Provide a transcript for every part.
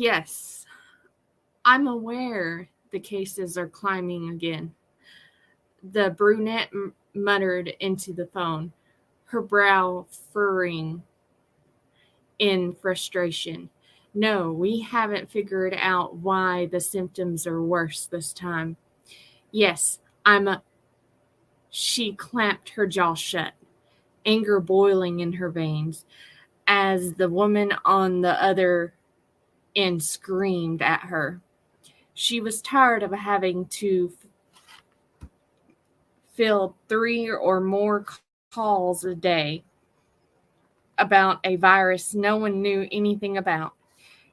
Yes, I'm aware the cases are climbing again. The brunette muttered into the phone, her brow furrowing in frustration. No, we haven't figured out why the symptoms are worse this time. Yes, I'm a. She clamped her jaw shut, anger boiling in her veins, as the woman on the other end screamed at her. She was tired of having to field 3 or more calls a day about a virus no one knew anything about.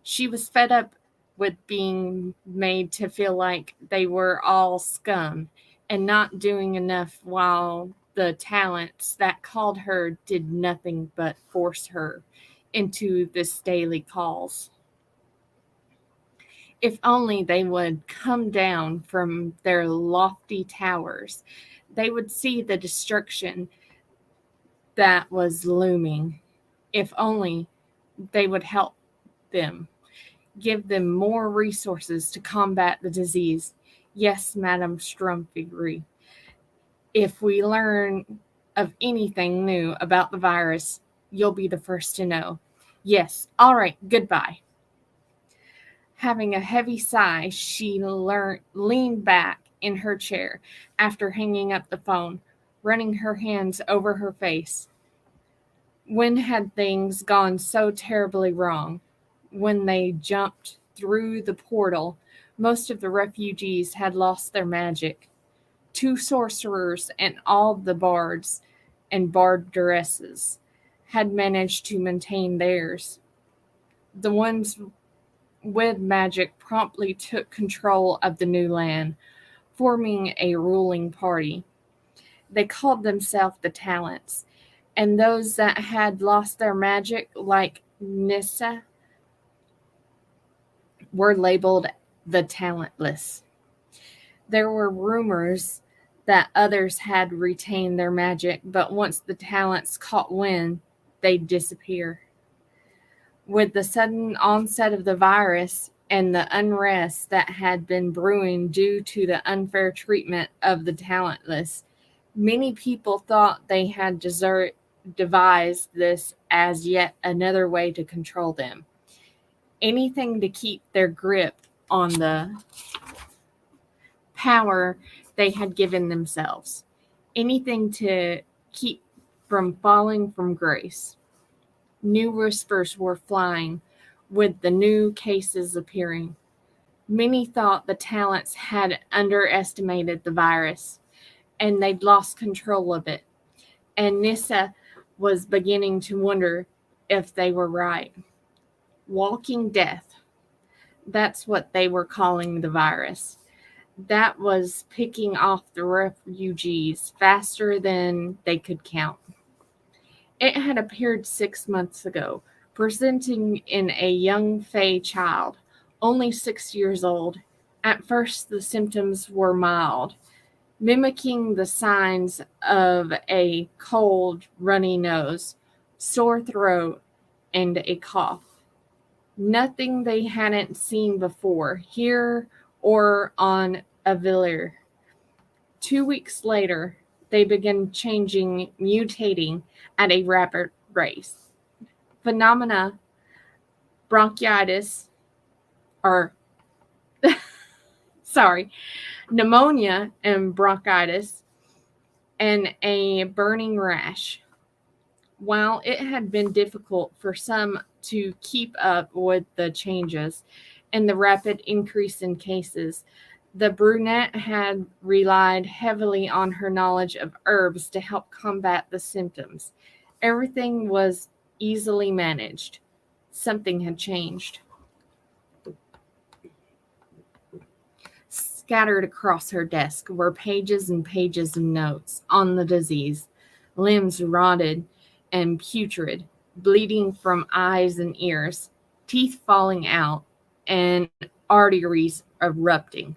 She was fed up with being made to feel like they were all scum and not doing enough while the talents that called her did nothing but force her into this daily calls. If only they would come down from their lofty towers, they would see the destruction that was looming. If only they would help them, give them more resources to combat the disease. Yes, Madame Strumpfiggery, if we learn of anything new about the virus, you'll be the first to know. Yes, all right, goodbye. Having a heavy sigh, she leaned back in her chair after hanging up the phone, running her hands over her face. When had things gone so terribly wrong? When they jumped through the portal, most of the refugees had lost their magic. 2 sorcerers and all the bards and barderesses had managed to maintain theirs. The ones with magic promptly took control of the new land, forming a ruling party. They called themselves the Talents, and those that had lost their magic, like Nissa, were labeled the Talentless. There were rumors that others had retained their magic, but once the talents caught wind, they'd disappear. With the sudden onset of the virus and the unrest that had been brewing due to the unfair treatment of the talentless, many people thought they had devised this as yet another way to control them. Anything to keep their grip on the power they had given themselves. Anything to keep from falling from grace. New whispers were flying with the new cases appearing. Many thought the talents had underestimated the virus and they'd lost control of it. And Nissa was beginning to wonder if they were right. Walking death. That's what they were calling the virus. That was picking off the refugees faster than they could count. It had appeared 6 months ago, presenting in a young Fae child, only 6 years old. At first, the symptoms were mild, mimicking the signs of a cold, runny nose, sore throat, and a cough. Nothing they hadn't seen before, here or on Avilier. 2 weeks later, they began changing, mutating at a rapid rate. Phenomena, bronchitis, or sorry, pneumonia and bronchitis, and a burning rash. While it had been difficult for some to keep up with the changes and the rapid increase in cases, the brunette had relied heavily on her knowledge of herbs to help combat the symptoms. Everything was easily managed. Something had changed. Scattered across her desk were pages and pages of notes on the disease, limbs rotted and putrid, bleeding from eyes and ears, teeth falling out, and arteries erupting.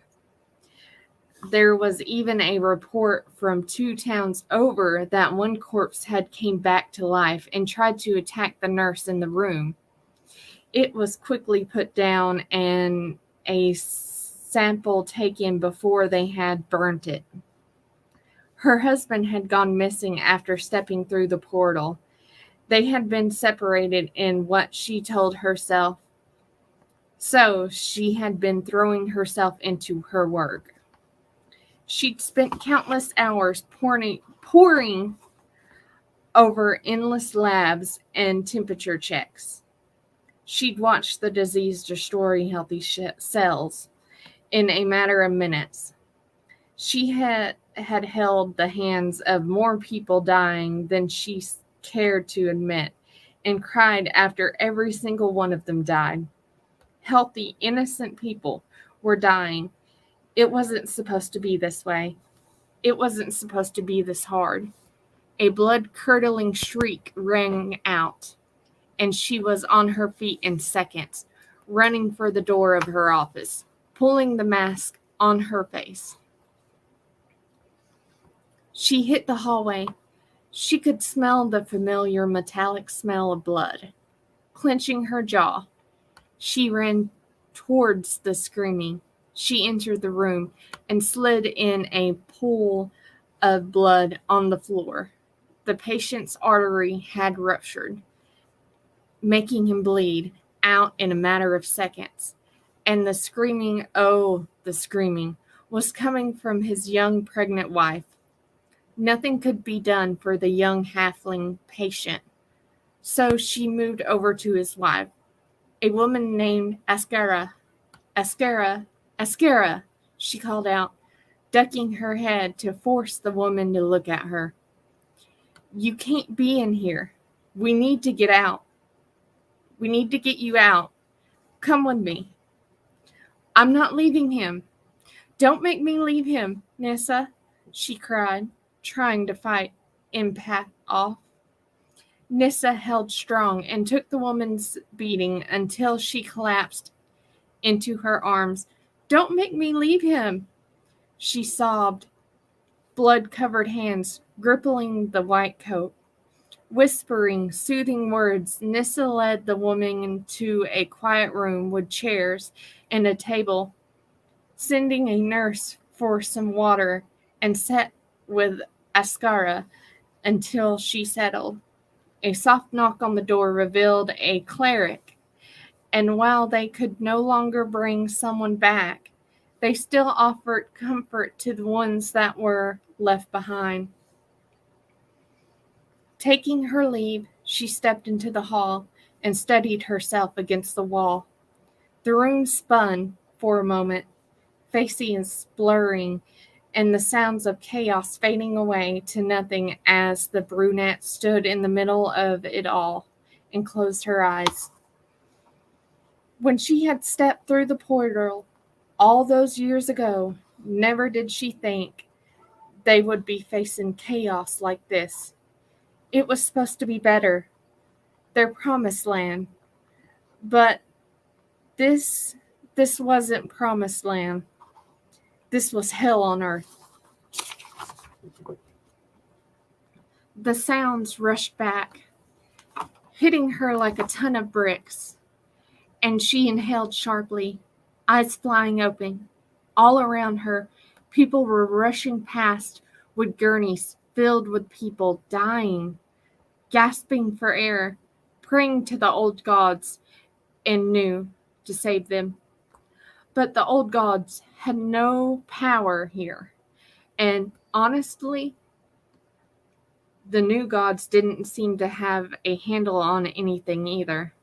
There was even a report from 2 towns over that one corpse had came back to life and tried to attack the nurse in the room. It was quickly put down and a sample taken before they had burnt it. Her husband had gone missing after stepping through the portal. They had been separated in what she told herself. So she had been throwing herself into her work. She'd spent countless hours poring over endless labs and temperature checks. She'd watched the disease destroy healthy cells in a matter of minutes. She had held the hands of more people dying than she cared to admit, and cried after every single one of them died. Healthy, innocent people were dying. It wasn't supposed to be this way. It wasn't supposed to be this hard. A blood-curdling shriek rang out, and she was on her feet in seconds, running for the door of her office, pulling the mask on her face. She hit the hallway. She could smell the familiar metallic smell of blood. Clenching her jaw, she ran towards the screaming. She entered the room and slid in a pool of blood on the floor. The patient's artery had ruptured, making him bleed out in a matter of seconds. And the screaming, oh, the screaming, was coming from his young pregnant wife. Nothing could be done for the young halfling patient, so she moved over to his wife, a woman named Ascara. Ascara, Ascara, she called out, ducking her head to force the woman to look at her. You can't be in here. We need to get out. We need to get you out. Come with me. I'm not leaving him. Don't make me leave him, Nissa, she cried, trying to fight Empath off. Nissa held strong and took the woman's beating until she collapsed into her arms. Don't make me leave him, she sobbed, blood-covered hands gripping the white coat. Whispering soothing words, Nissa led the woman into a quiet room with chairs and a table, sending a nurse for some water, and sat with Ascara until she settled. A soft knock on the door revealed a cleric, and while they could no longer bring someone back, they still offered comfort to the ones that were left behind. Taking her leave, she stepped into the hall and steadied herself against the wall. The room spun for a moment, faces blurring, and the sounds of chaos fading away to nothing as the brunette stood in the middle of it all and closed her eyes. When she had stepped through the portal all those years ago, never did she think they would be facing chaos like this. It was supposed to be better, their promised land. But this wasn't promised land. This was hell on earth. The sounds rushed back, hitting her like a ton of bricks, and she inhaled sharply, eyes flying open. All around her, people were rushing past with gurneys filled with people dying, gasping for air, praying to the old gods and new to save them. But the old gods had no power here, and honestly, the new gods didn't seem to have a handle on anything either.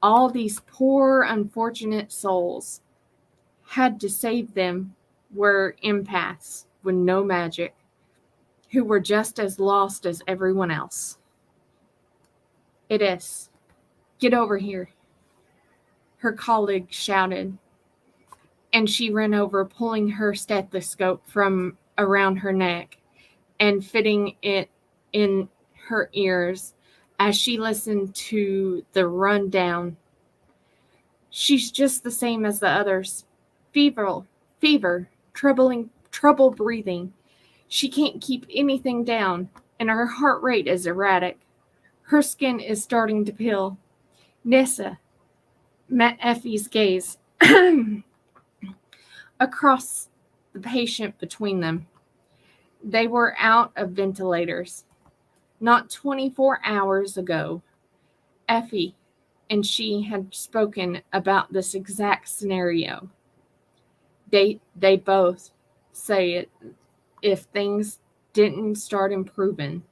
All these poor, unfortunate souls had to save them were empaths with no magic, who were just as lost as everyone else. It is. Get over here, her colleague shouted, and she ran over, pulling her stethoscope from around her neck and fitting it in her ears as she listened to the rundown. She's just the same as the others. Fever, trouble breathing. She can't keep anything down, and her heart rate is erratic. Her skin is starting to peel. Nissa, met Effie's gaze across the patient between them. They were out of ventilators. Not 24 hours ago, Effie and she had spoken about this exact scenario. They both say it, if things didn't start improving,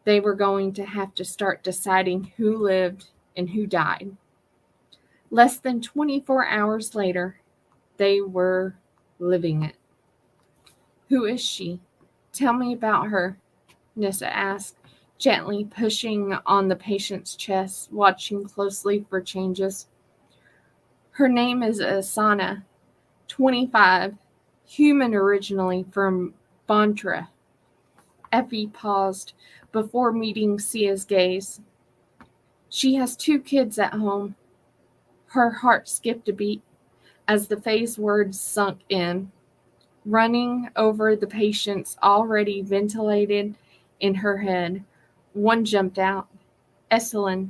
they were going to have to start deciding who lived and who died. Less than 24 hours later, they were living it. Who is she? Tell me about her, Nissa asked, gently pushing on the patient's chest, watching closely for changes. Her name is Asana, 25, human originally from Bontra. Effie paused before meeting Sia's gaze. She has 2 kids at home. Her heart skipped a beat as the Fae's words sunk in, running over the patients already ventilated in her head. One jumped out. Esselin.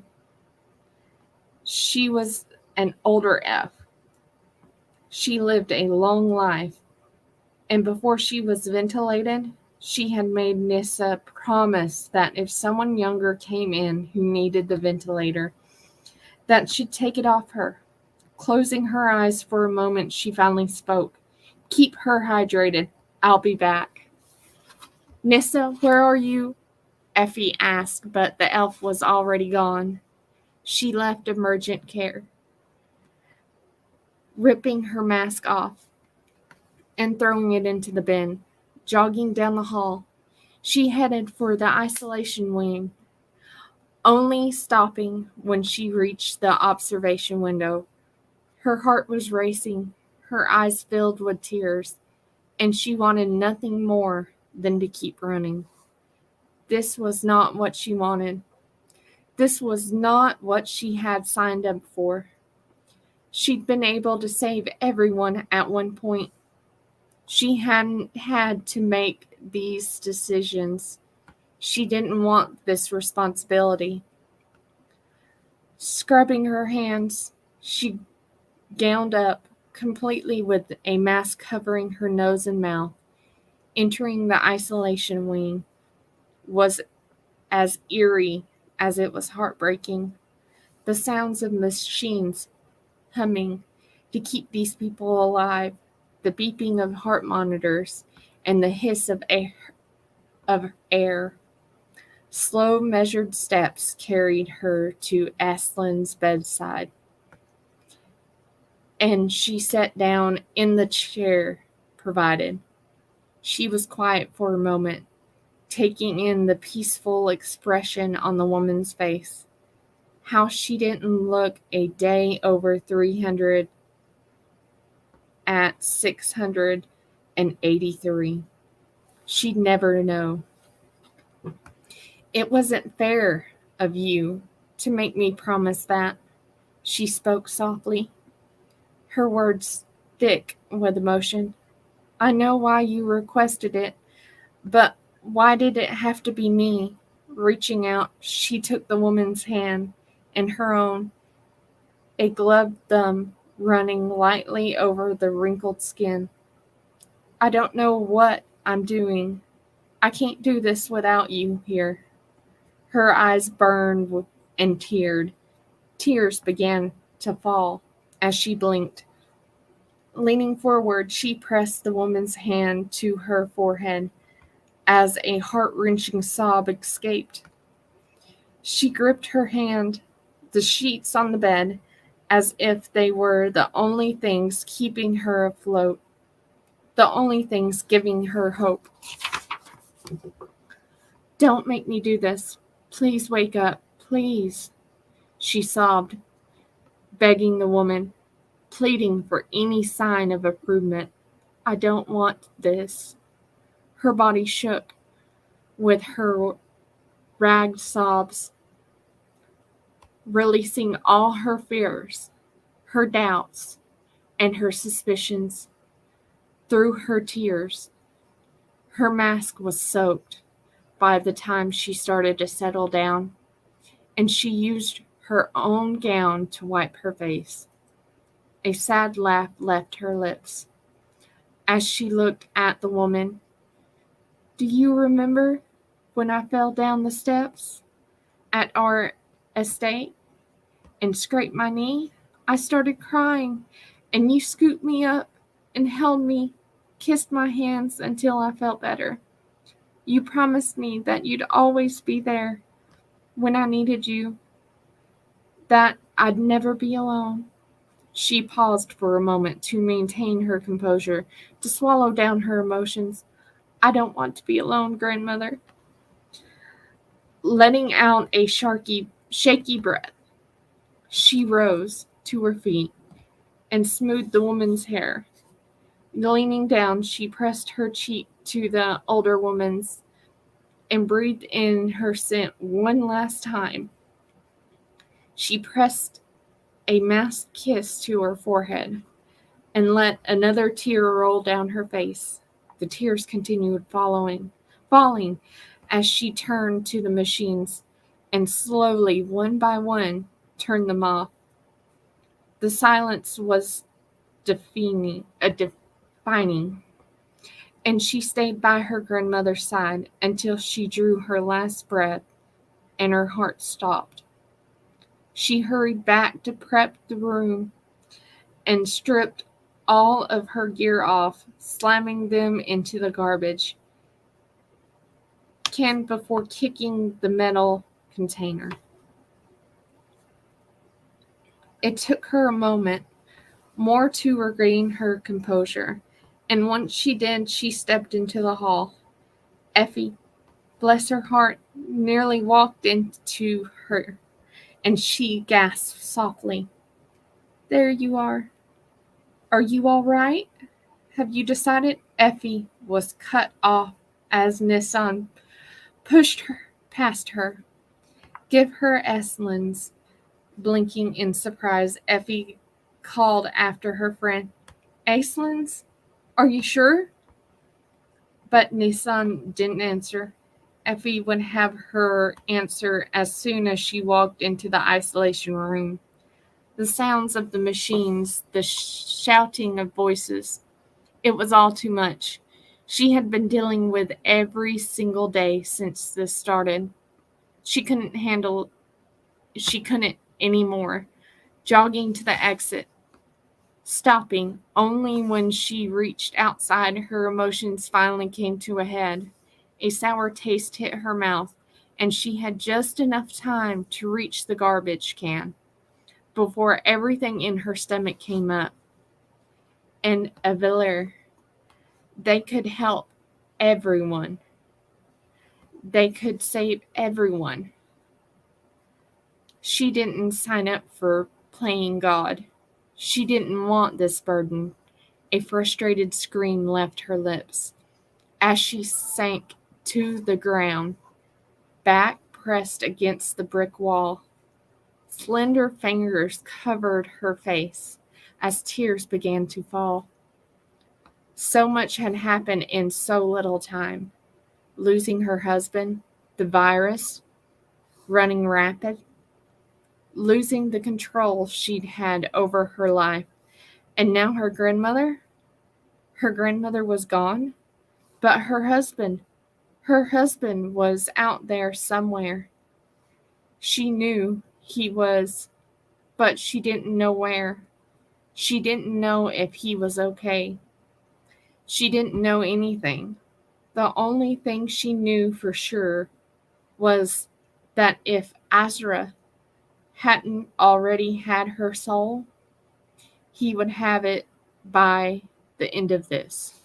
She was an older F. She lived a long life, and before she was ventilated, she had made Nissa promise that if someone younger came in who needed the ventilator, that she'd take it off her. Closing her eyes for a moment, she finally spoke. Keep her hydrated. I'll be back. Nissa, where are you? Effie asked, but the elf was already gone. She left emergent care, ripping her mask off and throwing it into the bin. Jogging down the hall, she headed for the isolation wing, only stopping when she reached the observation window. Her heart was racing, her eyes filled with tears, and she wanted nothing more than to keep running. This was not what she wanted. This was not what she had signed up for. She'd been able to save everyone at one point. She hadn't had to make these decisions. She didn't want this responsibility. Scrubbing her hands, she gowned up completely with a mask covering her nose and mouth. Entering the isolation wing was as eerie as it was heartbreaking. The sounds of machines humming to keep these people alive, the beeping of heart monitors, and the hiss of air. Slow, measured steps carried her to Aslan's bedside, and she sat down in the chair provided. She was quiet for a moment, taking in the peaceful expression on the woman's face. How she didn't look a day over 300 at 683. She'd never know. It wasn't fair of you to make me promise that, she spoke softly, her words thick with emotion. I know why you requested it, but why did it have to be me? Reaching out, she took the woman's hand in her own, a gloved thumb running lightly over the wrinkled skin. I don't know what I'm doing. I can't do this without you here. Her eyes burned and teared. Tears began to fall as she blinked. Leaning forward, she pressed the woman's hand to her forehead as a heart-wrenching sob escaped. She gripped her hand, the sheets on the bed, as if they were the only things keeping her afloat, the only things giving her hope. Don't make me do this. Please wake up. Please, she sobbed, begging the woman, pleading for any sign of improvement. I don't want this. Her body shook with her ragged sobs, releasing all her fears, her doubts, and her suspicions. Through her tears, her mask was soaked by the time she started to settle down, and she used her own gown to wipe her face. A sad laugh left her lips as she looked at the woman. Do you remember when I fell down the steps at our estate and scraped my knee? I started crying, and you scooped me up and held me, kissed my hands until I felt better. You promised me that you'd always be there when I needed you, that I'd never be alone. She paused for a moment to maintain her composure, to swallow down her emotions. I don't want to be alone, grandmother. Letting out a shaky breath, she rose to her feet and smoothed the woman's hair. Leaning down, she pressed her cheek to the older woman's and breathed in her scent one last time. She pressed a masked kiss to her forehead and let another tear roll down her face. The tears continued falling as she turned to the machines and slowly, one by one, turned them off. The silence was defining, and she stayed by her grandmother's side until she drew her last breath and her heart stopped. She hurried back to prep the room and stripped all of her gear off, slamming them into the garbage can before kicking the metal container. It took her a moment more to regain her composure, and once she did, she stepped into the hall. Effie, bless her heart, nearly walked into her, and she gasped softly. There you are. Are you all right? Have you decided? Effie was cut off as Nissan pushed her past her. Give her Eslin's. Blinking in surprise, Effie called after her friend. Eslin's? Are you sure? But Nissan didn't answer. Effie would have her answer as soon as she walked into the isolation room. The sounds of the machines, the shouting of voices, it was all too much. She had been dealing with every single day since this started. She couldn't anymore. Jogging to the exit, stopping only when she reached outside, her emotions finally came to a head. A sour taste hit her mouth, and she had just enough time to reach the garbage can before everything in her stomach came up. And Aviller, they could help everyone. They could save everyone. She didn't sign up for playing God. She didn't want this burden. A frustrated scream left her lips as she sank to the ground, back pressed against the brick wall. Slender fingers covered her face as tears began to fall. So much had happened in so little time. Losing her husband, the virus, running rapid, losing the control she'd had over her life. And now her grandmother was gone. But her husband was out there somewhere. She knew he was, but she didn't know where. She didn't know if he was okay. She didn't know anything. The only thing she knew for sure was that if Azra hadn't already had her soul, he would have it by the end of this.